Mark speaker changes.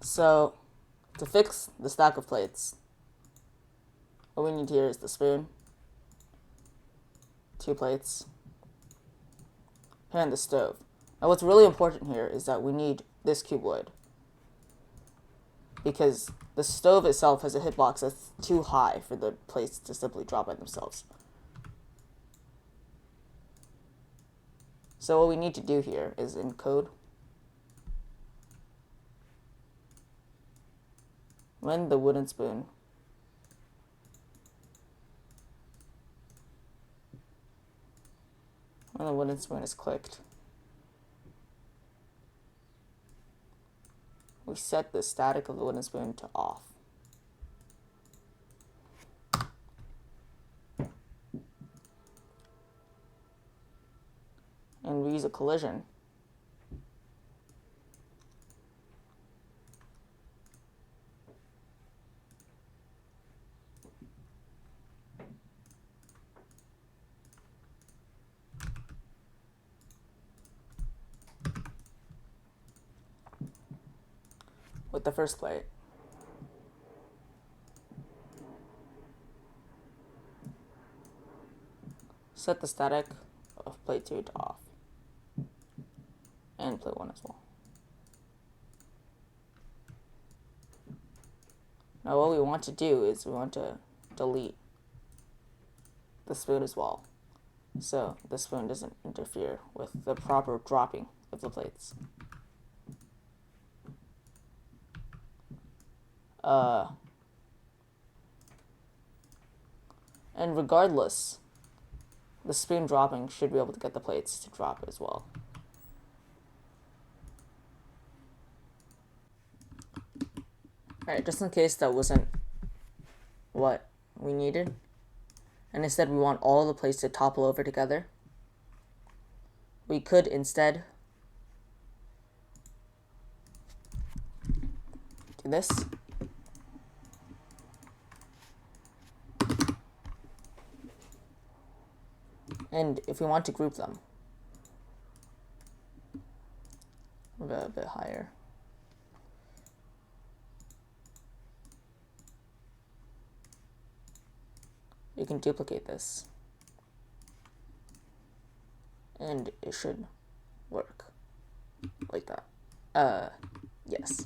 Speaker 1: So, to fix the stack of plates, what we need here is the spoon, 2 plates, and the stove. Now what's really important here is that we need this cuboid, because the stove itself has a hitbox that's too high for the plates to simply drop by themselves. So what we need to do here is encode when the wooden spoon is clicked, we set the static of the wooden spoon to off. And we use a collision with the first plate. Set the static of plate 2 to off, and plate 1 as well. Now what we want to do is we want to delete the spoon as well, so the spoon doesn't interfere with the proper dropping of the plates. And regardless, the spoon dropping should be able to get the plates to drop as well. Alright, just in case that wasn't what we needed, and instead we want all the plates to topple over together, we could instead do this. And if we want to group them, we'll go a bit higher. You can duplicate this, and it should work like that. Yes.